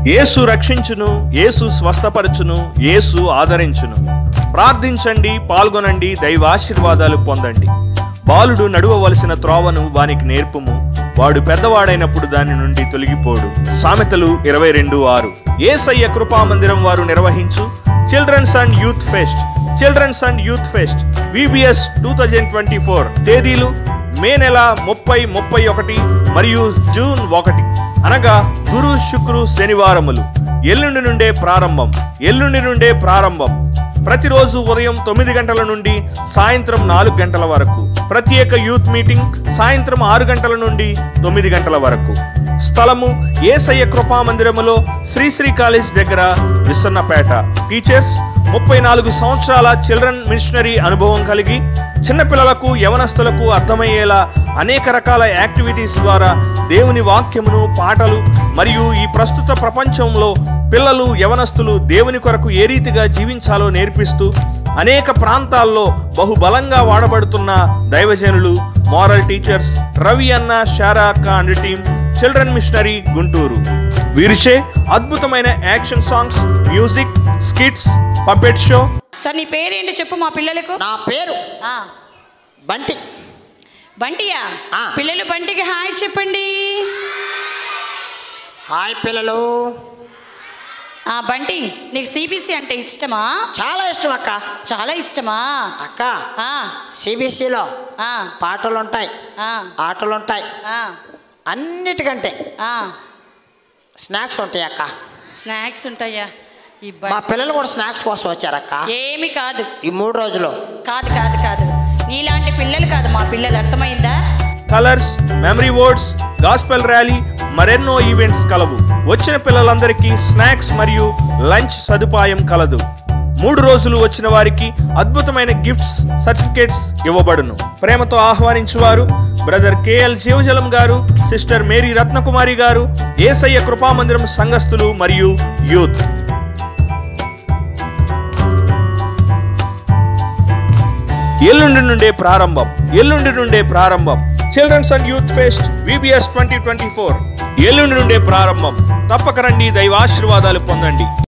యేసు రక్షించును, యేసు స్వస్థపరచును, యేసు ఆదరించును. ప్రార్థించండి, పాల్గొనండి, దైవాశీర్వాదాలు పొందండి. బాలుడు నడువవలసిన త్రోవను వానికి నేర్పుము, వాడు పెద్దవాడైనప్పుడు దాని నుండి తొలగిపోడు. సామెతలు 22:6. యేసయ్య కృపామందిరం వారు నిర్వహించు children's and youth fest VBS 2024. తేదీలు మే నెల 30, 31 మరియు జూన్ 1, అనగా గురు, శుక్రు, శనివారములు. ఎల్లుండి నుండే ప్రారంభం. ప్రతిరోజు ఉదయం 9 గంటల నుండి సాయంత్రం 4 గంటల వరకు. ప్రత్యేక యూత్ మీటింగ్ సాయంత్రం 6 గంటల నుండి 9 గంటల వరకు. స్థలము యేసయ్య కృపామందిరములో శ్రీశ్రీ కాలేజ్ దగ్గర, విసన్నపేట. టీచర్స్ 34 సంవత్సరాల చిల్డ్రన్ మిషనరీ అనుభవం కలిగి చిన్నపిల్లలకు, యవనస్తులకు అర్థమయ్యేలా అనేక రకాల యాక్టివిటీస్ ద్వారా దేవుని వాక్యమును, పాటలు మరియు ఈ ప్రస్తుత ప్రపంచంలో పిల్లలు, యవనస్తులు దేవుని కొరకు ఏ రీతిగా జీవించాలో నేర్పిస్తూ అనేక ప్రాంతాల్లో బహుబలంగా వాడబడుతున్న దైవజనులు, మోరల్ టీచర్స్ రవి అన్న, షారా అక్క and team, children missionary Guntur. వీరిచే అద్భుతమైన action songs, music, skits, puppet show. Sir నీ పేరేంటి చెప్పు మా పిల్లలకు. నా పేరు బంటి. బంటియా? పిల్లలు బంటికి హాయ్ చెప్పండి. హాయ్ పిల్లలు. బంటి, నీకు CBC అంటే ఇష్టమా? చాలా ఇష్టం అక్క. చాలా ఇష్టమా అక్క? CBCలో పాటలు ఉంటాయి, ఆటలు ఉంటాయి, అన్నిటికంటే స్నాక్స్ ఉంటాయి అక్క. స్నాక్స్ ఉంటాయా? మా పిల్లలు కూడా స్నాక్స్ కోసం వచ్చారక్క. ఏమి కాదు, ఈ 3 రోజులు కాదు కాదు కాదు నీలాంటి పిల్లలు కాదు మా పిల్లలు, అర్థమైందా? Colours, memory words, gospel rally, మరెన్నో ఈవెంట్స్ కలవు. వచ్చిన పిల్లలందరికీ స్నాక్స్ మరియు లంచ్ సదుపాయం కలదు. 3 రోజులు వచ్చిన వారికి అద్భుతమైన గిఫ్ట్స్, సర్టిఫికేట్స్ ఇవ్వబడును. ప్రేమతో ఆహ్వానించువారు బ్రదర్ KL జీవజలం గారు, సిస్టర్ మేరీ రత్నకుమారి గారు, యేసయ్య కృపామందిరం సంఘస్థులు మరియు యూత్. ఎల్లుండి నుండే ప్రారంభం. Childrens and youth fest VBS 2024 ఎల్లుండి నుండే ప్రారంభం. తప్పక రండి, దైవాశీర్వాదాలు పొందండి.